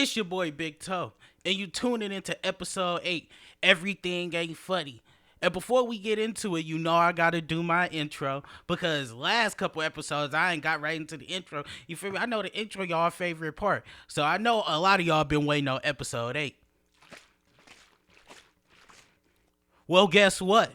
It's your boy Big Toe, and you tuning into episode 8. Everything ain't funny. And before we get into it, you know I gotta do my intro because last couple episodes I ain't got right into the intro. You feel me? I know the intro y'all favorite part, so I know a lot of y'all been waiting on episode 8. Well, guess what?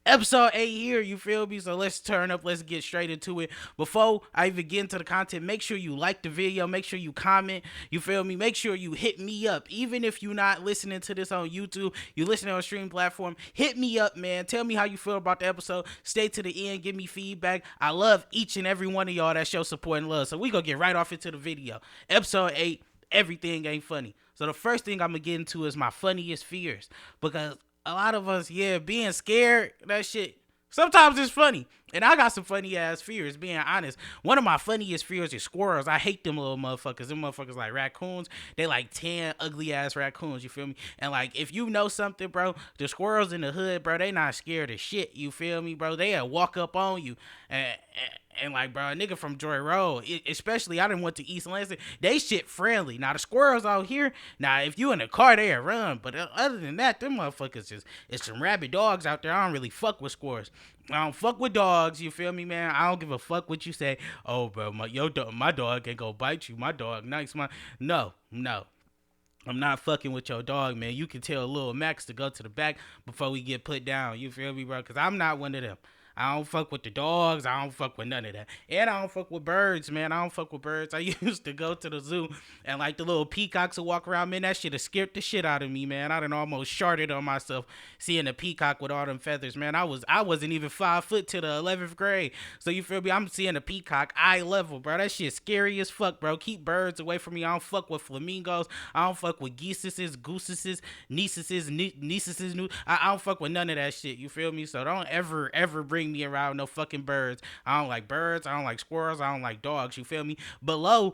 Episode 8 here, you feel me? So let's turn up, let's get straight into it. Before I even get into the content, make sure you like the video, make sure you comment, you feel me? Make sure you hit me up. Even if you're not listening to this on YouTube, you listening on a streaming platform, hit me up, man. Tell me how you feel about the episode. Stay to the end, give me feedback. I love each and every one of y'all that show support and love. So we gonna get right off into the video. Episode 8, everything ain't funny. So the first thing I'm gonna get into is my funniest fears, because a lot of us, being scared, that shit, sometimes it's funny. And I got some funny ass fears, being honest. One of my funniest fears is squirrels. I hate them little motherfuckers. Them motherfuckers like raccoons. They like 10 ugly ass raccoons, you feel me? And like, if you know something, bro, the squirrels in the hood, bro, they not scared of shit, you feel me, bro? They'll walk up on you. And like, bro, a nigga from Joy Road, especially, I done went to East Lansing, they shit friendly. Now, the squirrels out here, now, if you in a car, they'll run. But other than that, them motherfuckers is some rabid dogs out there. I don't really fuck with squirrels. I don't fuck with dogs, you feel me, man? I don't give a fuck what you say. Oh, bro, my dog can go bite you. My dog nice. No. I'm not fucking with your dog, man. You can tell Lil Max to go to the back before we get put down. You feel me, bro? Because I'm not one of them. I don't fuck with the dogs. I don't fuck with none of that. And I don't fuck with birds, man. I don't fuck with birds. I used to go to the zoo and like the little peacocks would walk around, man. That shit have scared the shit out of me, man. I done almost sharted on myself seeing a peacock with all them feathers, man. I wasn't even 5 foot to the 11th grade. So you feel me? I'm seeing a peacock eye level, bro. That shit scary as fuck, bro. Keep birds away from me. I don't fuck with flamingos. I don't fuck with geeses, gooses, nieces. I don't fuck with none of that shit. You feel me? So don't ever bring me around no fucking birds. I don't like birds. I don't like squirrels. I don't like dogs. You feel me? Below,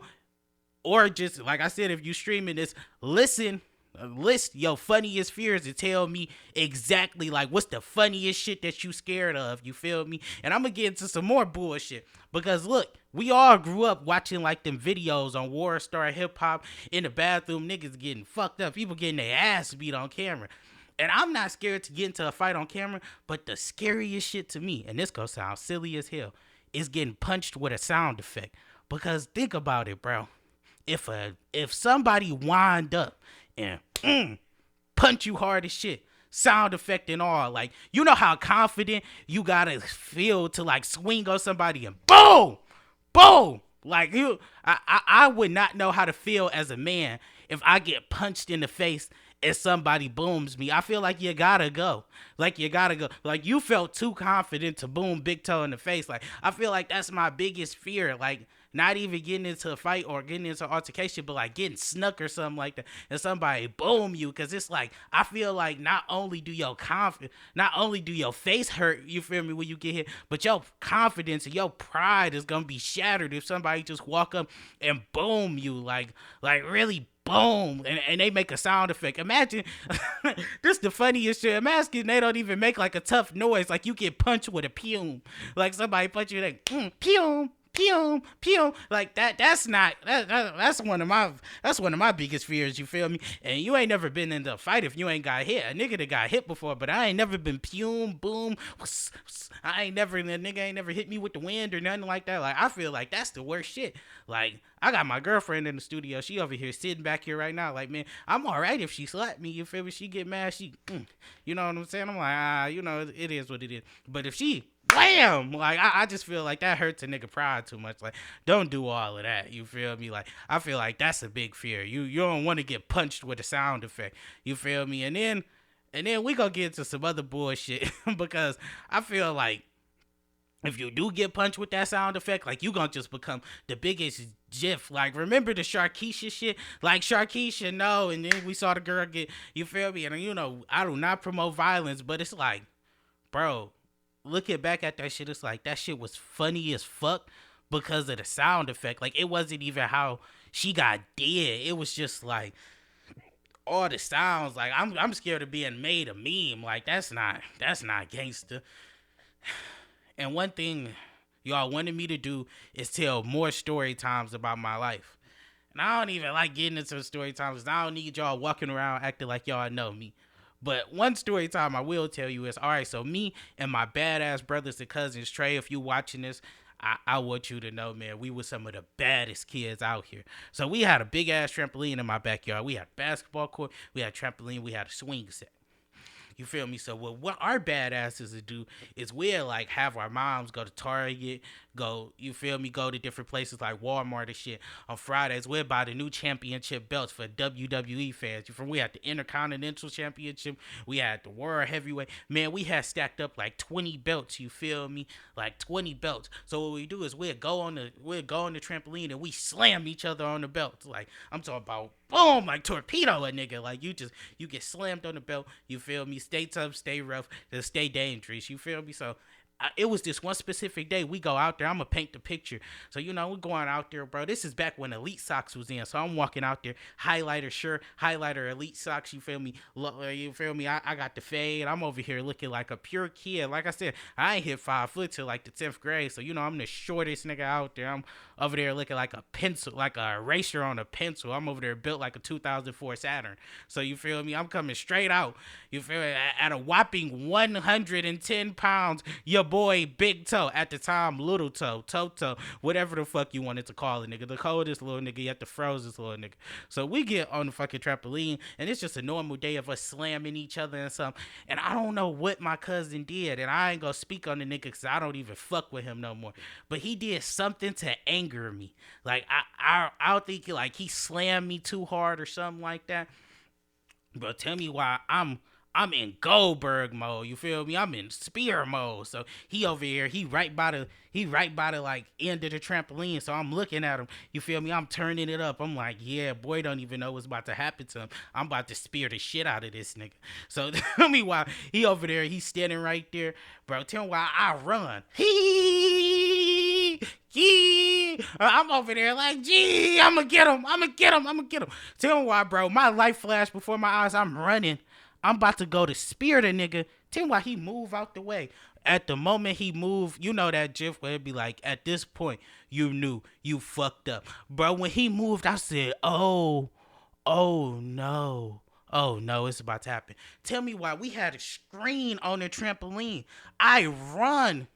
or just like I said, if you streaming this, list your funniest fears and tell me exactly like what's the funniest shit that you scared of. You feel me? And I'm gonna get into some more bullshit because look, we all grew up watching like them videos on War Star Hip Hop in the bathroom, niggas getting fucked up, people getting their ass beat on camera. And I'm not scared to get into a fight on camera, but the scariest shit to me, and this gonna sound silly as hell, is getting punched with a sound effect. Because think about it, bro. If somebody wind up and punch you hard as shit, sound effect and all, like, you know how confident you gotta feel to like swing on somebody and boom. Like I would not know how to feel as a man if I get punched in the face and somebody booms me. I feel like you gotta go. Like you felt too confident to boom Big Toe in the face. Like I feel like that's my biggest fear. Like not even getting into a fight or getting into an altercation, but like getting snuck or something like that, and somebody boom you. Cause it's like I feel like not only do your face hurt, you feel me, when you get hit, but your confidence and your pride is gonna be shattered if somebody just walk up and boom you, like really boom, and they make a sound effect. Imagine, this is the funniest shit. Imagine they don't even make like a tough noise, like you get punched with a pew, like somebody punch you like pew. Like that's one of my biggest fears, you feel me? And you ain't never been in a fight if you ain't got hit. A nigga that got hit before, but I ain't never been boom. The nigga ain't never hit me with the wind or nothing like that. Like I feel like that's the worst shit. Like I got my girlfriend in the studio. She over here sitting back here right now. Like, man, I'm all right if she slapped me. You feel me? She get mad. You know what I'm saying? I'm like, it is what it is. But if she wham, like I just feel like that hurts a nigga pride too much. Like don't do all of that, you feel me? Like I feel like that's a big fear. You don't want to get punched with a sound effect, you feel me? And then we gonna get into some other bullshit because I feel like if you do get punched with that sound effect, like you gonna just become the biggest GIF. Like remember the Sharkeisha shit? Like Sharkeisha, no, and then we saw the girl get, you feel me? And I do not promote violence, but it's like, bro, looking back at that shit, it's like that shit was funny as fuck because of the sound effect. Like it wasn't even how she got dead. It was just like all the sounds. Like I'm scared of being made a meme. Like that's not gangster. And one thing y'all wanted me to do is tell more story times about my life. I don't even like getting into story times. I don't need y'all walking around acting like y'all know me. But one story time I will tell you is, all right, so me and my badass brothers and cousins, Trey, if you watching this, I want you to know, man, we were some of the baddest kids out here. So we had a big ass trampoline in my backyard. We had a basketball court, we had a trampoline, we had a swing set. You feel me? So what our badasses to do is we'll like have our moms go to Target, go, you feel me, go to different places like Walmart and shit. On Fridays, we'll buy the new championship belts for WWE fans. You from we had the Intercontinental Championship, we had the World Heavyweight. Man, we had stacked up like 20 belts, you feel me? Like 20 belts. So what we do is we'll go on the trampoline and we slam each other on the belts. Like I'm talking about boom, like torpedo a nigga. Like you get slammed on the belt, you feel me? Stay tough, stay rough, just stay dangerous, you feel me? So it was this one specific day we go out there. I'm gonna paint the picture. So we're going out there, bro. This is back when Elite Socks was in. So I'm walking out there, highlighter shirt, highlighter Elite Socks. You feel me? You feel me? I got the fade. I'm over here looking like a pure kid. Like I said, I ain't hit 5 foot till like the 10th grade. So I'm the shortest nigga out there. I'm over there looking like a pencil, like a eraser on a pencil. I'm over there built like a 2004 Saturn. So you feel me? I'm coming straight out. You feel me? At a whopping 110 pounds. Your boy Big Toe, at the time Little Toe, Toto, whatever the fuck you wanted to call it, nigga. The coldest little nigga, yet the frozest little nigga. So we get on the fucking trampoline, and it's just a normal day of us slamming each other and something. And I don't know what my cousin did, and I ain't gonna speak on the nigga because I don't even fuck with him no more. But he did something to anger me. Like I don't think like he slammed me too hard or something like that. But tell me why I'm in Goldberg mode. You feel me? I'm in spear mode. So he over here, he right by the like end of the trampoline. So I'm looking at him. You feel me? I'm turning it up. I'm like, yeah, boy, don't even know what's about to happen to him. I'm about to spear the shit out of this nigga. So tell me why he over there, he's standing right there, bro. Tell me why I run. I'm over there like, gee, I'ma get him. Tell me why, bro. My life flashed before my eyes. I'm running. I'm about to go to spear the nigga. Tell me why he move out the way. At the moment he moved, you know that gif where it'd be like, at this point, you knew you fucked up. Bro, when he moved, I said, oh no. Oh no, it's about to happen. Tell me why we had a screen on the trampoline. I run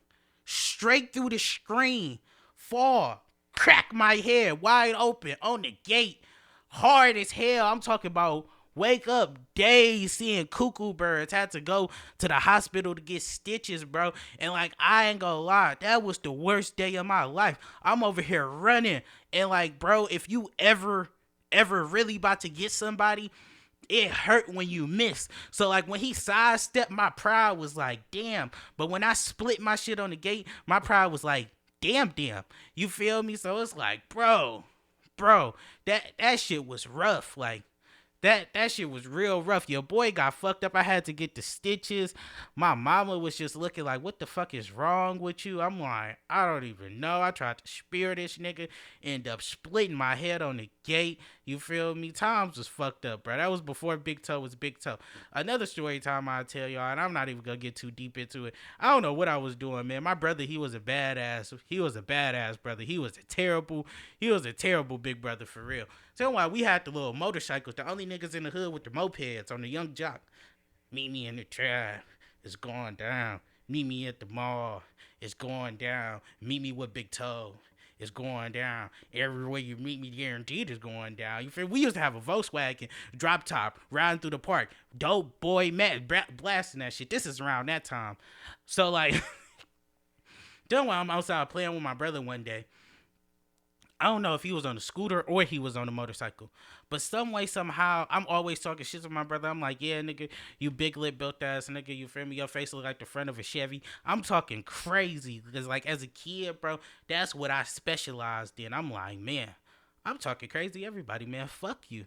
straight through the screen, fall, crack my head wide open on the gate, hard as hell. I'm talking about wake up days seeing cuckoo birds. Had to go to the hospital to get stitches, bro. And like, I ain't gonna lie, that was the worst day of my life. I'm over here running. And like, bro, if you ever really about to get somebody, it hurt when you miss. So like when he sidestepped, my pride was like, damn. But when I split my shit on the gate, my pride was like, damn. You feel me? So it's like, bro, that shit was rough. Like, that shit was real rough. Your boy got fucked up. I had to get the stitches. My mama was just looking like, what the fuck is wrong with you? I'm like, I don't even know. I tried to spear this nigga. End up splitting my head on the gate. You feel me? Times was fucked up, bro. That was before Big Toe was Big Toe. Another story time I'll tell y'all, and I'm not even gonna get too deep into it. I don't know what I was doing, man. My brother, he was a badass. He was a badass brother. He was a terrible big brother for real. Tell me why we had the little motorcycles, the only niggas in the hood with the mopeds on the Young Jock. Meet me in the trap. It's going down. Meet me at the mall. It's going down. Meet me with Big Toe. It's going down. Everywhere you meet me, guaranteed is going down. You feel? We used to have a Volkswagen drop top riding through the park. Dope boy Matt blasting that shit. This is around that time. So like, then while I'm outside playing with my brother one day, I don't know if he was on a scooter or he was on a motorcycle. But some way, somehow, I'm always talking shit to my brother. I'm like, yeah, nigga, you big lip built ass nigga, you feel me? Your face look like the front of a Chevy. I'm talking crazy. Because, like, as a kid, bro, that's what I specialized in. I'm like, man, I'm talking crazy everybody, man. Fuck you.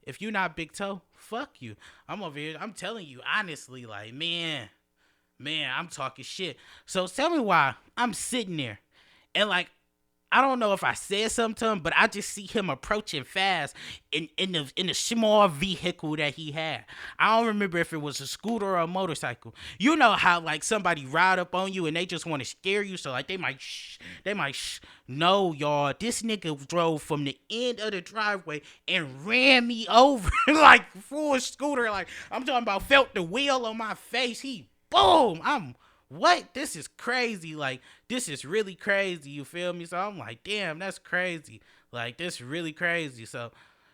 If you not Big Toe, fuck you. I'm over here, I'm telling you honestly, like, man, I'm talking shit. So tell me why I'm sitting there. And, like, I don't know if I said something to him, but I just see him approaching fast in the small vehicle that he had. I don't remember if it was a scooter or a motorcycle. You know how like somebody ride up on you and they just want to scare you, so like they might. No, y'all, this nigga drove from the end of the driveway and ran me over like full scooter. Like I'm talking about, felt the wheel on my face. He boom. What? This is crazy. Like, this is really crazy. You feel me? So I'm like, damn, that's crazy. Like, this really crazy. So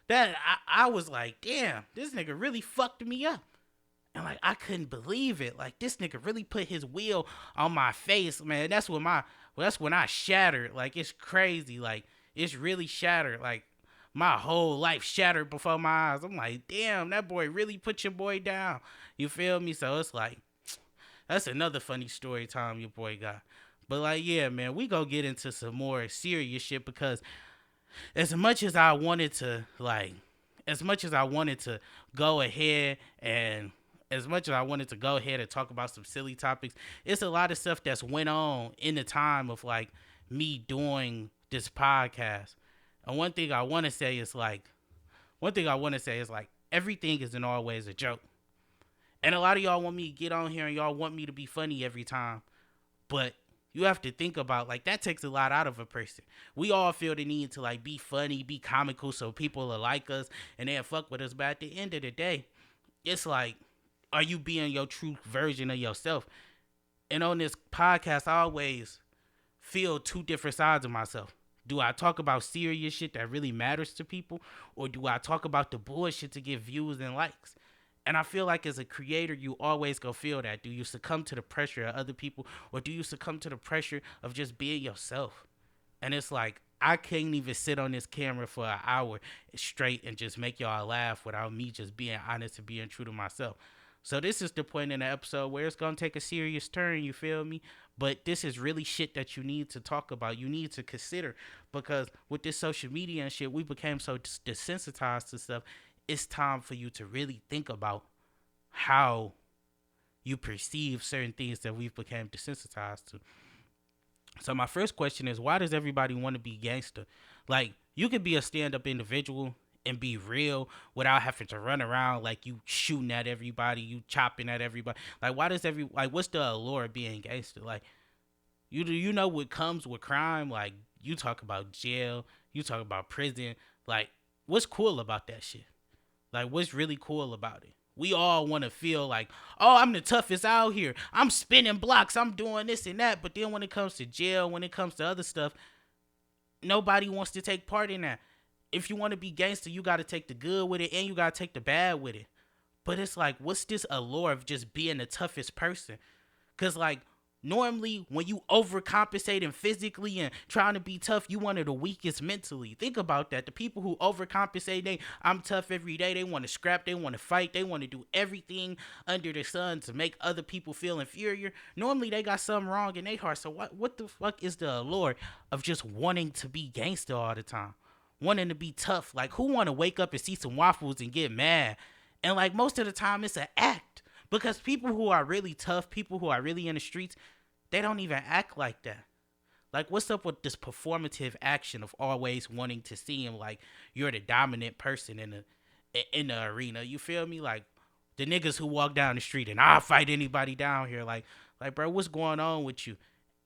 that I was like, damn, this nigga really fucked me up. And like, I couldn't believe it. Like, this nigga really put his wheel on my face, man. That's when I shattered. Like, it's crazy. Like, it's really shattered. Like, my whole life shattered before my eyes. I'm like, damn, that boy really put your boy down. You feel me? So it's like, that's another funny story time your boy got. But like, yeah, man, we go get into some more serious shit, because as much as I wanted to go ahead and as much as I wanted to go ahead and talk about some silly topics, it's a lot of stuff that's went on in the time of like me doing this podcast. And one thing I want to say is like, everything isn't always a joke. And a lot of y'all want me to get on here and y'all want me to be funny every time. But you have to think about, like, that takes a lot out of a person. We all feel the need to like be funny, be comical, so people will like us and they'll fuck with us. But at the end of the day, it's like, are you being your true version of yourself? And on this podcast, I always feel two different sides of myself. Do I talk about serious shit that really matters to people? Or do I talk about the bullshit to get views and likes? And I feel like as a creator, you always go feel that. Do you succumb to the pressure of other people, or do you succumb to the pressure of just being yourself? And it's like, I can't even sit on this camera for an hour straight and just make y'all laugh without me just being honest and being true to myself. So this is the point in the episode where it's going to take a serious turn, you feel me? But this is really shit that you need to talk about. You need to consider, because with this social media and shit, we became so desensitized to stuff. It's time for you to really think about how you perceive certain things that we've become desensitized to. So my first question is, why does everybody want to be gangster? Like, you could be a stand-up individual and be real without having to run around like you shooting at everybody, you chopping at everybody. Like, what's the allure of being gangster? Like, you know what comes with crime? Like, you talk about jail, you talk about prison. Like, what's cool about that shit? Like, what's really cool about it? We all want to feel like, oh, I'm the toughest out here. I'm spinning blocks. I'm doing this and that. But then when it comes to jail, when it comes to other stuff, nobody wants to take part in that. If you want to be gangster, you got to take the good with it and you got to take the bad with it. But it's like, what's this allure of just being the toughest person? Because, like, normally when you overcompensating physically and trying to be tough, you one of the weakest mentally. Think about that. The people who overcompensate, I'm tough every day. They want to scrap. They want to fight. They want to do everything under the sun to make other people feel inferior. Normally they got something wrong in their heart. So what the fuck is the allure of just wanting to be gangster all the time? Wanting to be tough. Like, who want to wake up and see some waffles and get mad? And like, most of the time it's an act. Because people who are really tough, people who are really in the streets, they don't even act like that. Like, what's up with this performative action of always wanting to seem like you're the dominant person in the arena? You feel me? Like, the niggas who walk down the street and I'll fight anybody down here. Like, bro, what's going on with you?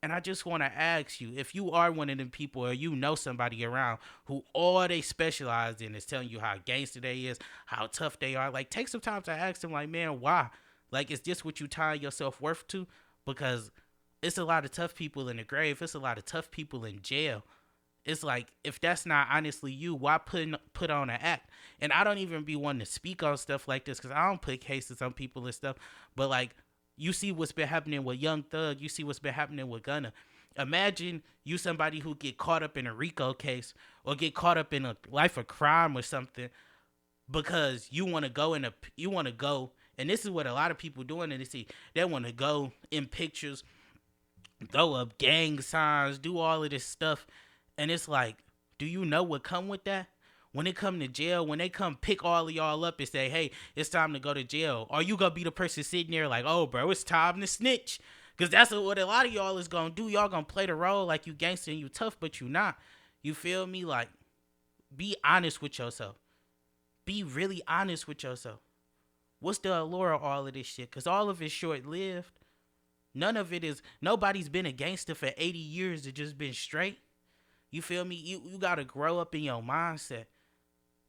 And I just want to ask you, if you are one of them people, or you know somebody around who all they specialize in is telling you how gangster they is, how tough they are, like, take some time to ask them, like, man, why? Like, is this what you tie your self-worth to? Because it's a lot of tough people in the grave. It's a lot of tough people in jail. It's like, if that's not honestly you, why put on an act? And I don't even be wanting to speak on stuff like this, because I don't put cases on people and stuff. But like, you see what's been happening with Young Thug. You see what's been happening with Gunna. Imagine you somebody who get caught up in a RICO case or get caught up in a life of crime or something, because you want to go and this is what a lot of people doing in the city. They want to go in pictures, throw up gang signs, do all of this stuff. And it's like, do you know what come with that? When it come to jail, when they come pick all of y'all up and say, hey, it's time to go to jail, are you going to be the person sitting there like, oh, bro, it's time to snitch? Cause that's what a lot of y'all is gonna do. Y'all gonna play the role like you gangster and you tough, but you not. You feel me? Like, be honest with yourself. Be really honest with yourself. What's the allure of all of this shit? Cause all of it's short lived. None of it is. Nobody's been a gangster for 80 years to just been straight. You feel me? You gotta grow up in your mindset.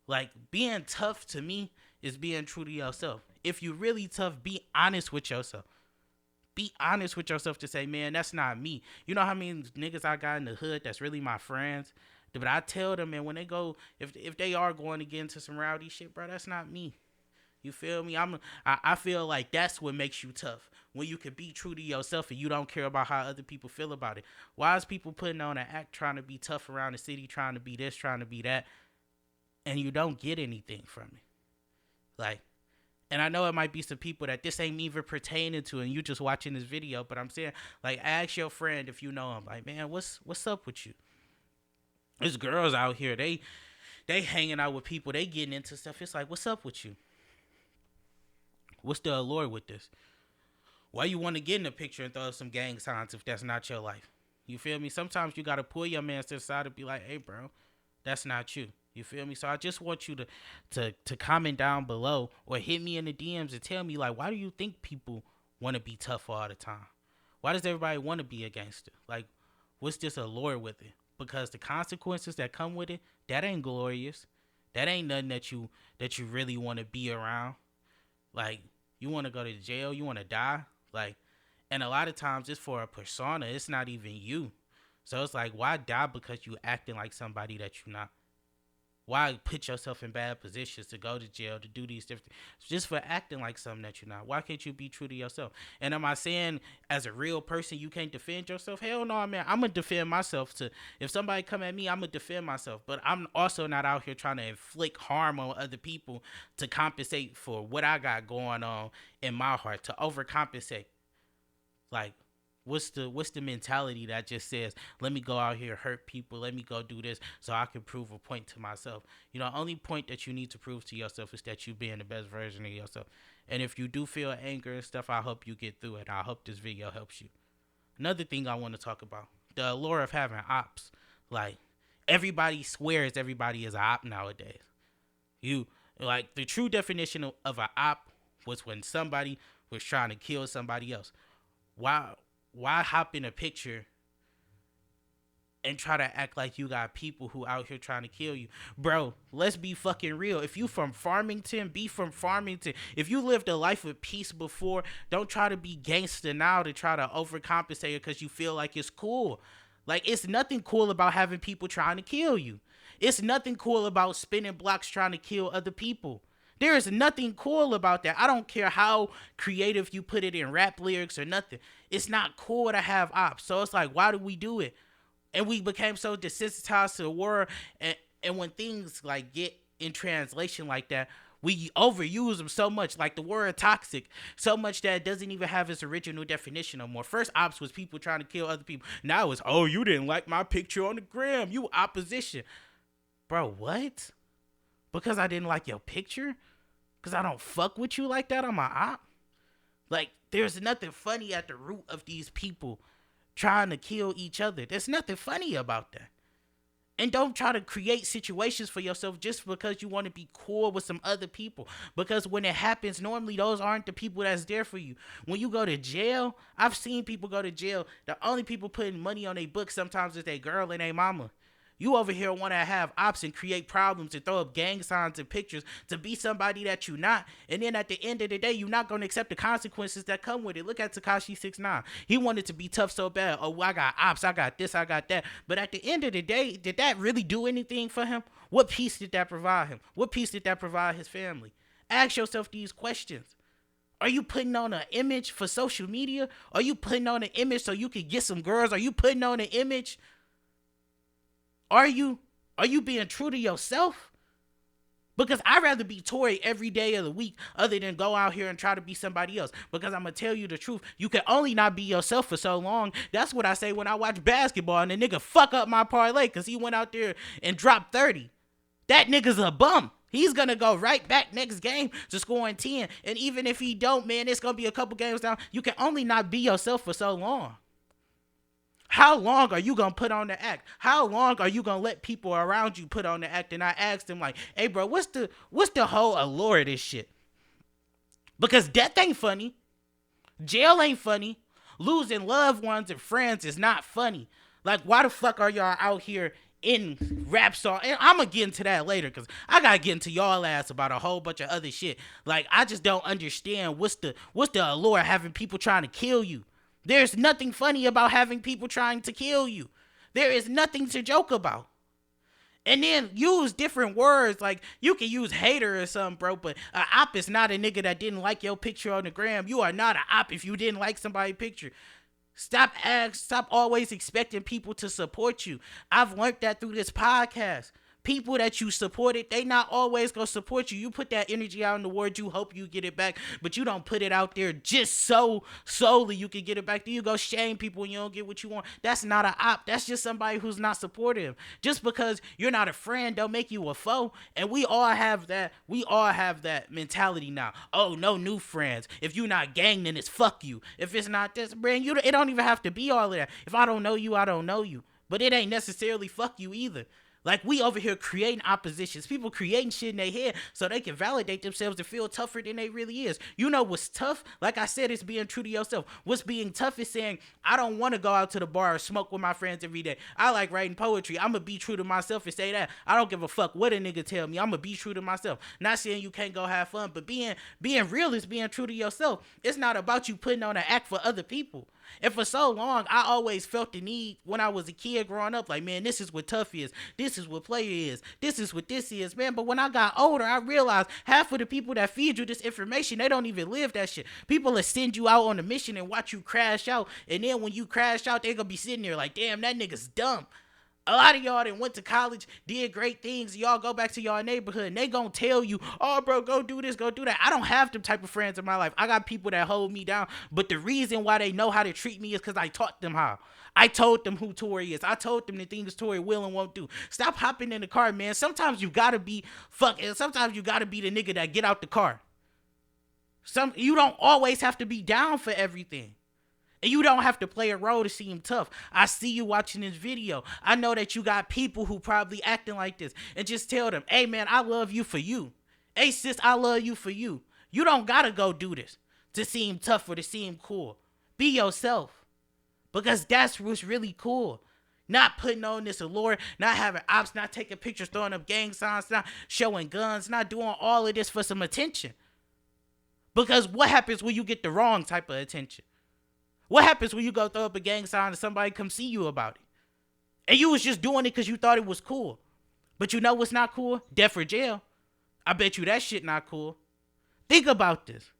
Like, being tough to me is being true to yourself. If you really tough, be honest with yourself. Be honest with yourself to say, man, that's not me. You know how many niggas I got in the hood that's really my friends? But I tell them, man, when they go, if they are going to get into some rowdy shit, bro, that's not me. You feel me? I feel like that's what makes you tough. When you can be true to yourself and you don't care about how other people feel about it. Why is people putting on an act trying to be tough around the city, trying to be this, trying to be that, and you don't get anything from it? Like, and I know it might be some people that this ain't even pertaining to and you just watching this video, but I'm saying, like, ask your friend if you know him. Like, man, what's up with you? There's girls out here, they hanging out with people, they getting into stuff. It's like, what's up with you? What's the allure with this? Why you want to get in the picture and throw some gang signs if that's not your life? You feel me? Sometimes you got to pull your man to the side and be like, hey, bro, that's not you. You feel me? So I just want you to comment down below or hit me in the DMs and tell me, like, why do you think people want to be tough all the time? Why does everybody want to be a gangster? Like, what's this allure with it? Because the consequences that come with it, that ain't glorious. That ain't nothing that you really want to be around. Like, you want to go to jail, you want to die. Like, and a lot of times it's for a persona. It's not even you. So it's like, why die because you acting like somebody that you're not? Why put yourself in bad positions to go to jail, to do these different things, just for acting like something that you're not? Why can't you be true to yourself? And am I saying as a real person you can't defend yourself? Hell no, man. I'm going to defend myself. If somebody come at me, I'm going to defend myself. But I'm also not out here trying to inflict harm on other people to compensate for what I got going on in my heart, to overcompensate. Like, what's the mentality that just says, let me go out here, hurt people, let me go do this so I can prove a point to myself? You know, only point that you need to prove to yourself is that you being the best version of yourself. And if you do feel anger and stuff, I hope you get through it. I hope this video helps you. Another thing I want to talk about, the allure of having ops. Like, everybody swears everybody is an op nowadays. Like, the true definition of an op was when somebody was trying to kill somebody else. Why hop in a picture and try to act like you got people who out here trying to kill you? Bro, let's be fucking real. If you from Farmington, be from Farmington. If you lived a life of peace before, don't try to be gangster now to try to overcompensate because you feel like it's cool. Like, it's nothing cool about having people trying to kill you. It's nothing cool about spinning blocks trying to kill other people. There is nothing cool about that. I don't care how creative you put it in rap lyrics or nothing. It's not cool to have ops. So it's like, why do we do it? And we became so desensitized to the word. And when things like get in translation like that, we overuse them so much, like the word toxic, so much that it doesn't even have its original definition no more. First, ops was people trying to kill other people. Now it's, oh, you didn't like my picture on the gram. You opposition. Bro, what? Because I didn't like your picture? Because I don't fuck with you like that on my op? Like, there's nothing funny at the root of these people trying to kill each other. There's nothing funny about that. And don't try to create situations for yourself just because you want to be cool with some other people. Because when it happens, normally those aren't the people that's there for you. When you go to jail, I've seen people go to jail. The only people putting money on their books sometimes is their girl and their mama. You over here want to have ops and create problems and throw up gang signs and pictures to be somebody that you're not. And then at the end of the day, you're not going to accept the consequences that come with it. Look at Tekashi 6ix9ine. He wanted to be tough so bad. Oh, I got ops. I got this. I got that. But at the end of the day, did that really do anything for him? What peace did that provide him? What peace did that provide his family? Ask yourself these questions. Are you putting on an image for social media? Are you putting on an image so you can get some girls? Are you putting on an image? Are you being true to yourself? Because I'd rather be Tory every day of the week other than go out here and try to be somebody else. Because I'm going to tell you the truth. You can only not be yourself for so long. That's what I say when I watch basketball and the nigga fuck up my parlay because he went out there and dropped 30. That nigga's a bum. He's going to go right back next game to scoring 10. And even if he don't, man, it's going to be a couple games down. You can only not be yourself for so long. How long are you going to put on the act? How long are you going to let people around you put on the act? And I asked him like, hey, bro, what's the whole allure of this shit? Because death ain't funny. Jail ain't funny. Losing loved ones and friends is not funny. Like, why the fuck are y'all out here in rap song? And I'm gonna get into that later because I gotta get into y'all ass about a whole bunch of other shit. Like, I just don't understand what's the allure of having people trying to kill you. There's nothing funny about having people trying to kill you. There is nothing to joke about. And then use different words. Like, you can use hater or something, bro, but a op is not a nigga that didn't like your picture on the gram. You are not a op if you didn't like somebody's picture. Stop always expecting people to support you. I've learned that through this podcast. People that you supported, they not always gonna support you. You put that energy out in the world, you hope you get it back, but you don't put it out there just so solely you can get it back. Then you go shame people when you don't get what you want. That's not an op. That's just somebody who's not supportive. Just because you're not a friend don't make you a foe. And we all have that. We all have that mentality now. Oh, no new friends. If you not gang, then it's fuck you. If it's not this, brand, it don't even have to be all of that. If I don't know you, I don't know you. But it ain't necessarily fuck you either. Like, we over here creating oppositions. People creating shit in their head so they can validate themselves to feel tougher than they really is. You know what's tough? Like I said, it's being true to yourself. What's being tough is saying, I don't want to go out to the bar or smoke with my friends every day. I like writing poetry. I'm going to be true to myself and say that. I don't give a fuck what a nigga tell me. I'm going to be true to myself. Not saying you can't go have fun, but being real is being true to yourself. It's not about you putting on an act for other people. And for so long, I always felt the need when I was a kid growing up, like, man, this is what tough is. This is what player is. This is what this is, man. But when I got older, I realized half of the people that feed you this information, they don't even live that shit. People will send you out on a mission and watch you crash out. And then when you crash out, they're going to be sitting there like, damn, that nigga's dumb. A lot of y'all that went to college, did great things. Y'all go back to y'all neighborhood and they gonna tell you, oh, bro, go do this, go do that. I don't have them type of friends in my life. I got people that hold me down. But the reason why they know how to treat me is because I taught them how. I told them who Tori is. I told them the things Tori will and won't do. Stop hopping in the car, man. Sometimes you gotta be sometimes you gotta be the nigga that get out the car. You don't always have to be down for everything. And you don't have to play a role to seem tough. I see you watching this video. I know that you got people who probably acting like this. And just tell them, hey, man, I love you for you. Hey, sis, I love you for you. You don't got to go do this to seem tough or to seem cool. Be yourself. Because that's what's really cool. Not putting on this allure, not having ops, not taking pictures, throwing up gang signs, not showing guns, not doing all of this for some attention. Because what happens when you get the wrong type of attention? What happens when you go throw up a gang sign and somebody come see you about it? And you was just doing it because you thought it was cool. But you know what's not cool? Death or jail. I bet you that shit not cool. Think about this.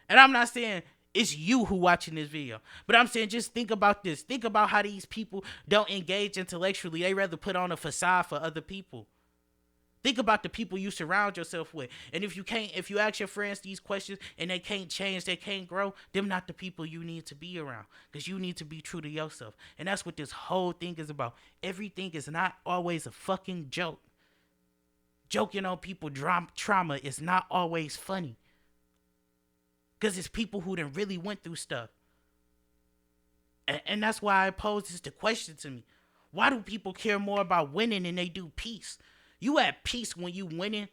And I'm not saying it's you who watching this video. But I'm saying just think about this. Think about how these people don't engage intellectually. They rather put on a facade for other people. Think about the people you surround yourself with. And if you ask your friends these questions and they can't change, they can't grow, them not the people you need to be around. Because you need to be true to yourself. And that's what this whole thing is about. Everything is not always a fucking joke. Joking on people trauma is not always funny. Because it's people who done really went through stuff. And that's why I pose the question to me. Why do people care more about winning than they do peace? You at peace when you winning.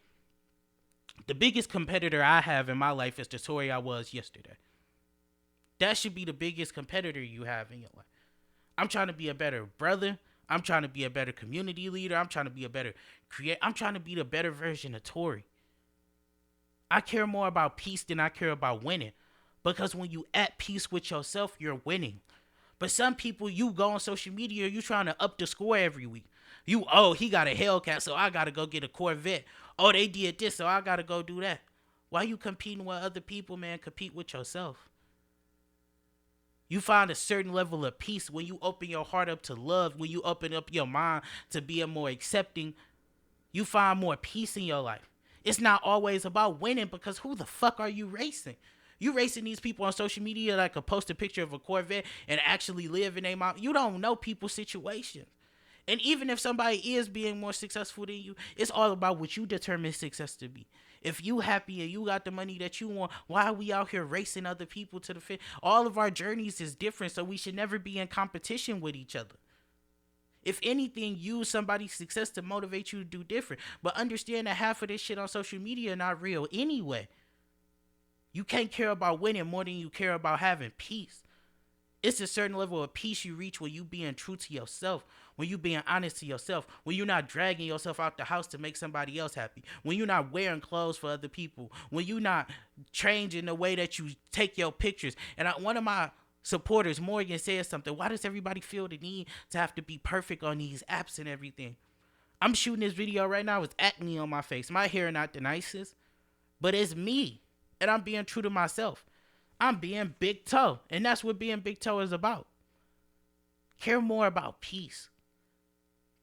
The biggest competitor I have in my life is the Tori I was yesterday. That should be the biggest competitor you have in your life. I'm trying to be a better brother. I'm trying to be a better community leader. I'm trying to be a better creator. I'm trying to be the better version of Tori. I care more about peace than I care about winning. Because when you at peace with yourself, you're winning. But some people, you go on social media, you trying to up the score every week. He got a Hellcat, so I got to go get a Corvette. Oh, they did this, so I got to go do that. Why you competing with other people, man? Compete with yourself. You find a certain level of peace when you open your heart up to love, when you open up your mind to be a more accepting. You find more peace in your life. It's not always about winning because who the fuck are you racing? You racing these people on social media that could post a picture of a Corvette and actually live in their mouth. You don't know people's situations. And even if somebody is being more successful than you, it's all about what you determine success to be. If you happy and you got the money that you want, why are we out here racing other people to the fit? All of our journeys is different, so we should never be in competition with each other. If anything, use somebody's success to motivate you to do different. But understand that half of this shit on social media not real anyway. You can't care about winning more than you care about having peace. It's a certain level of peace you reach when you being true to yourself, when you being honest to yourself, when you're not dragging yourself out the house to make somebody else happy, when you're not wearing clothes for other people, when you're not changing the way that you take your pictures. And one of my supporters, Morgan, said something. Why does everybody feel the need to have to be perfect on these apps and everything? I'm shooting this video right now with acne on my face. My hair not the nicest, but it's me, and I'm being true to myself. I'm being big toe, and that's what being big toe is about. Care more about peace.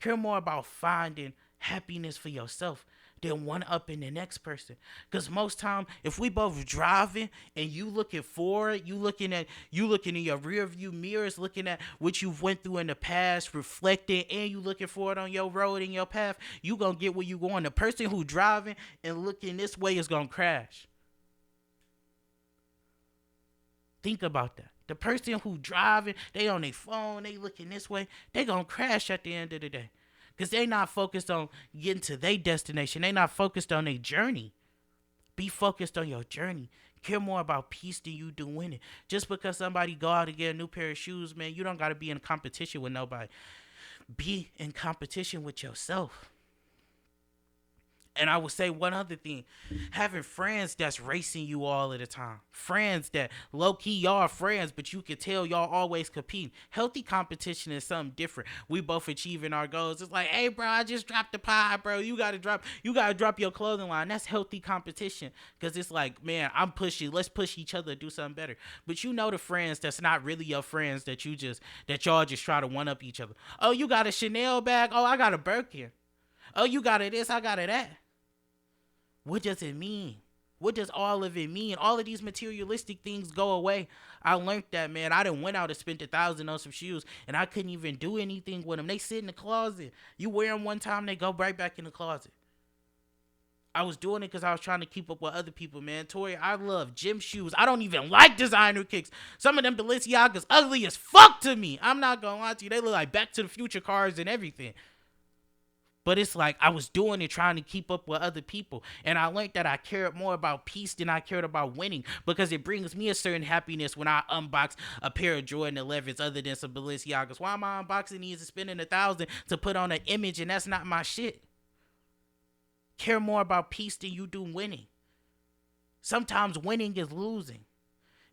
Care more about finding happiness for yourself than one up in the next person. Because most time, if we both driving and you looking forward, you looking in your rear view mirrors, looking at what you've went through in the past, reflecting, and you looking forward on your road and your path, you gonna get where you going. The person who driving and looking this way is gonna crash. Think about that. The person who driving, they on their phone, they looking this way, they gonna crash at the end of the day. Because they not focused on getting to their destination. They not focused on their journey. Be focused on your journey. Care more about peace than you do winning. Just because somebody go out and get a new pair of shoes, man, you don't got to be in competition with nobody. Be in competition with yourself. And I would say one other thing, having friends that's racing you all of the time. Friends that low-key y'all are friends, but you can tell y'all always compete. Healthy competition is something different. We both achieving our goals. It's like, hey bro, I just dropped the pie, bro. You gotta drop your clothing line. That's healthy competition. Cause it's like, man, I'm pushing. Let's push each other to do something better. But you know the friends that's not really your friends that y'all just try to one up each other. Oh, you got a Chanel bag? Oh, I got a Birkin. Oh, you got a this, I got a that. What does it mean? What does all of it mean? All of these materialistic things go away. I learned that, man. I done went out and spent $1,000 on some shoes, and I couldn't even do anything with them. They sit in the closet. You wear them one time, they go right back in the closet. I was doing it because I was trying to keep up with other people, man. Tori, I love gym shoes. I don't even like designer kicks. Some of them Balenciagas ugly as fuck to me. I'm not going to lie to you. They look like Back to the Future cars and everything. But it's like I was doing it trying to keep up with other people. And I learned that I cared more about peace than I cared about winning. Because it brings me a certain happiness when I unbox a pair of Jordan 11s other than some Balenciagas. Why am I unboxing these and spending $1,000 to put on an image and that's not my shit? Care more about peace than you do winning. Sometimes winning is losing.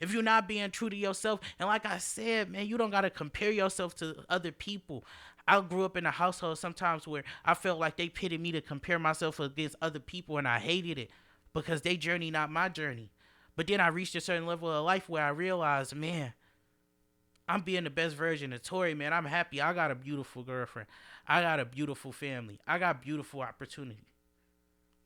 If you're not being true to yourself, and like I said, man, you don't got to compare yourself to other people. I grew up in a household sometimes where I felt like they pitted me to compare myself against other people, and I hated it because they journey not my journey. But then I reached a certain level of life where I realized, man, I'm being the best version of Tori, man. I'm happy. I got a beautiful girlfriend. I got a beautiful family. I got beautiful opportunity.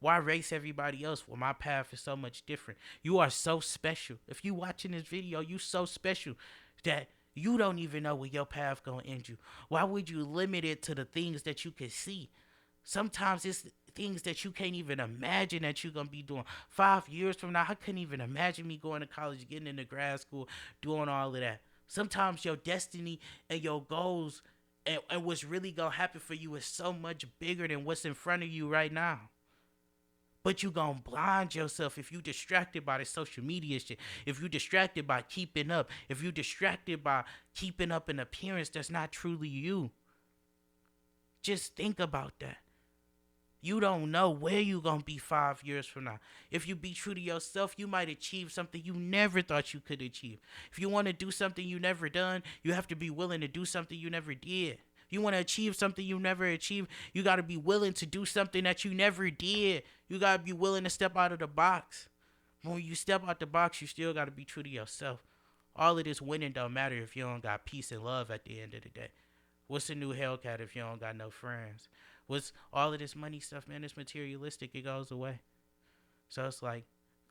Why race everybody else when my path is so much different? You are so special. If you watching this video, you so special that you don't even know where your path gonna end you. Why would you limit it to the things that you can see? Sometimes it's things that you can't even imagine that you're gonna be doing. 5 years from now, I couldn't even imagine me going to college, getting into grad school, doing all of that. Sometimes your destiny and your goals and what's really gonna happen for you is so much bigger than what's in front of you right now. But you gonna blind yourself if you distracted by the social media shit. If you distracted by keeping up. If you distracted by keeping up an appearance that's not truly you. Just think about that. You don't know where you gonna be 5 years from now. If you be true to yourself, you might achieve something you never thought you could achieve. If you want to do something you never done, you have to be willing to do something you never did. If you want to achieve something you never achieved, you got to be willing to do something that you never did. You got to be willing to step out of the box. When you step out the box, you still got to be true to yourself. All of this winning don't matter if you don't got peace and love at the end of the day. What's a new Hellcat if you don't got no friends? What's all of this money stuff, man? It's materialistic. It goes away. So it's like,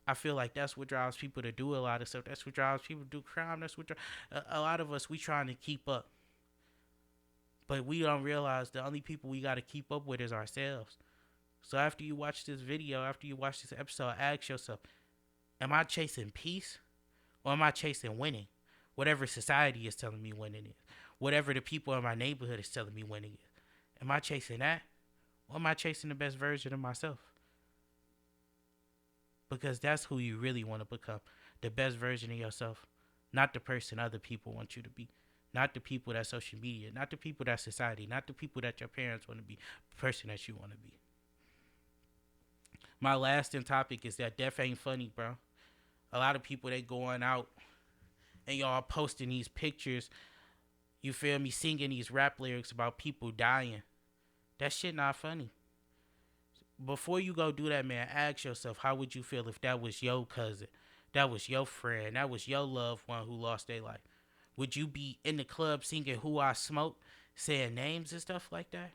I feel like that's what drives people to do a lot of stuff. That's what drives people to do crime. That's what a lot of us, we trying to keep up. But we don't realize the only people we got to keep up with is ourselves. So after you watch this video, after you watch this episode, ask yourself, am I chasing peace or am I chasing winning? Whatever society is telling me winning is. Whatever the people in my neighborhood is telling me winning is. Am I chasing that? Or am I chasing the best version of myself? Because that's who you really want to become. The best version of yourself. Not the person other people want you to be. Not the people that social media. Not the people that society. Not the people that your parents want to be. The person that you want to be. My lasting topic is that death ain't funny, bro. A lot of people, they going out and y'all posting these pictures, you feel me, singing these rap lyrics about people dying. That shit not funny. Before you go do that, man, ask yourself, how would you feel if that was your cousin, that was your friend, that was your loved one who lost their life? Would you be in the club singing Who I Smoke, saying names and stuff like that?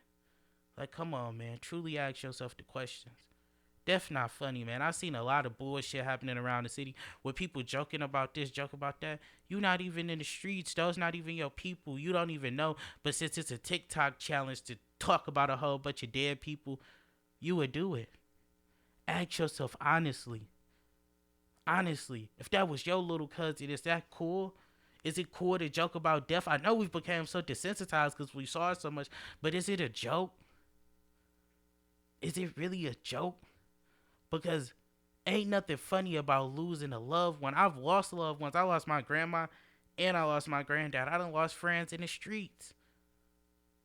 Like, come on, man. Truly ask yourself the questions. Death not funny, man. I've seen a lot of bullshit happening around the city with people joking about this, joking about that. You not even in the streets. Those not even your people. You don't even know. But since it's a TikTok challenge to talk about a whole bunch of dead people, you would do it. Ask yourself honestly. Honestly, if that was your little cousin, is that cool? Is it cool to joke about death? I know we've become so desensitized because we saw it so much, but is it a joke? Is it really a joke? Because ain't nothing funny about losing a loved one. I've lost loved ones. I lost my grandma and I lost my granddad. I done lost friends in the streets.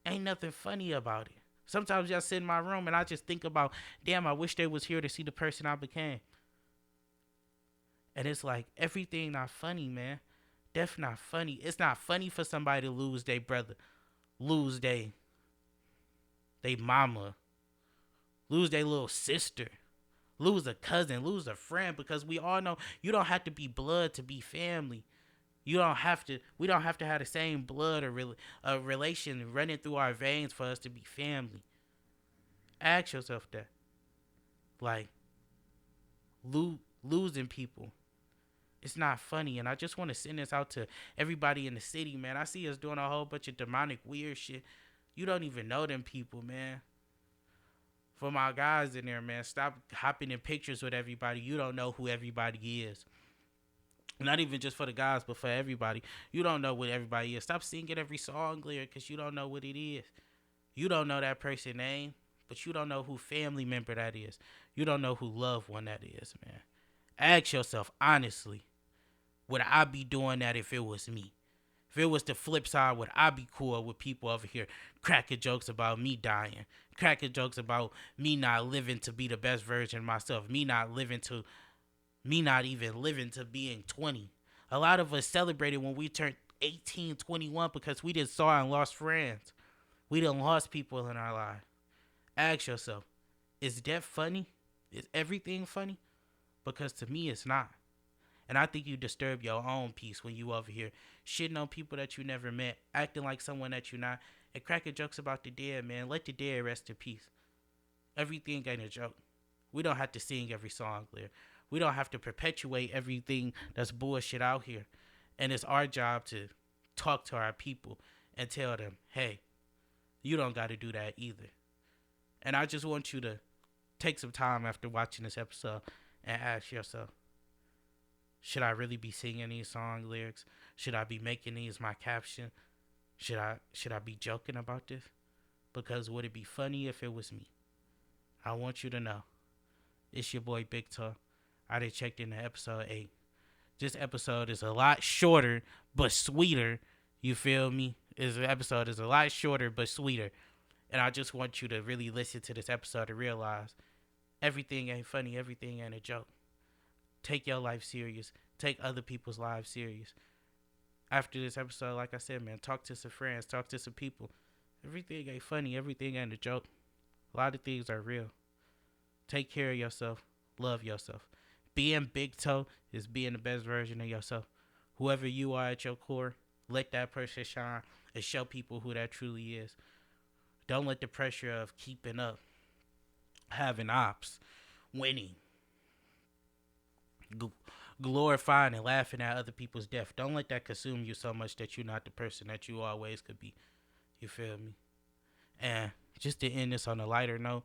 Ain't nothing funny about it. Sometimes I sit in my room and I just think about, damn, I wish they was here to see the person I became. And it's like, everything not funny, man. Death not funny. It's not funny for somebody to lose their brother, lose their mama, lose their little sister, lose a cousin, lose a friend, because we all know you don't have to be blood to be family. You don't have to. We don't have to have the same blood or a relation running through our veins for us to be family. Ask yourself that. Like, losing people, it's not funny. And I just want to send this out to everybody in the city, man. I see us doing a whole bunch of demonic weird shit. You don't even know them people, man. For my guys in there, man, stop hopping in pictures with everybody. You don't know who everybody is. Not even just for the guys, but for everybody. You don't know what everybody is. Stop singing every song lyric because you don't know what it is. You don't know that person's name, but you don't know who family member that is. You don't know who loved one that is, man. Ask yourself, honestly, would I be doing that if it was me? If it was the flip side, would I be cool with people over here cracking jokes about me dying? Cracking jokes about me not living to be the best version of myself. Me not even living to being 20. A lot of us celebrated when we turned 18, 21 because we just saw and lost friends. We done lost people in our lives. Ask yourself, is death funny? Is everything funny? Because to me, it's not. And I think you disturb your own peace when you over here shitting on people that you never met, acting like someone that you're not, and cracking jokes about the dead, man. Let the dead rest in peace. Everything ain't a joke. We don't have to sing every song clear. We don't have to perpetuate everything that's bullshit out here. And it's our job to talk to our people and tell them, hey, you don't got to do that either. And I just want you to take some time after watching this episode and ask yourself, should I really be singing these song lyrics? Should I be making these my caption? Should I be joking about this? Because would it be funny if it was me? I want you to know. It's your boy Big Toe. I done checked into episode 8. This episode is a lot shorter but sweeter. You feel me? This episode is a lot shorter but sweeter. And I just want you to really listen to this episode and realize everything ain't funny. Everything ain't a joke. Take your life serious. Take other people's lives serious. After this episode, like I said, man, talk to some friends. Talk to some people. Everything ain't funny. Everything ain't a joke. A lot of things are real. Take care of yourself. Love yourself. Being Big Toe is being the best version of yourself. Whoever you are at your core, let that person shine and show people who that truly is. Don't let the pressure of keeping up, having ops, winning, glorifying and laughing at other people's death. Don't let that consume you so much that you're not the person that you always could be. You feel me? And just to end this on a lighter note,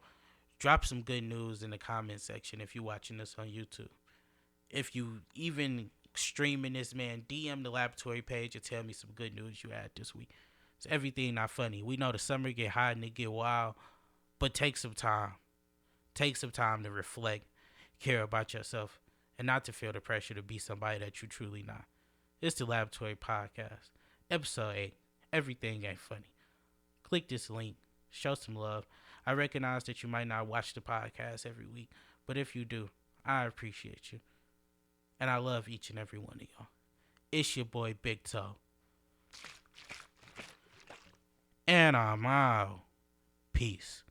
drop some good news in the comment section if you're watching this on YouTube. If you even streaming this, man, DM the laboratory page and tell me some good news you had this week. It's everything not funny. We know the summer get hot and it get wild, but take some time. Take some time to reflect, care about yourself, and not to feel the pressure to be somebody that you truly not. It's the Laboratory Podcast, Episode 8. Everything ain't funny. Click this link. Show some love. I recognize that you might not watch the podcast every week, but if you do, I appreciate you. And I love each and every one of y'all. It's your boy Big Toe. And I'm out. Peace.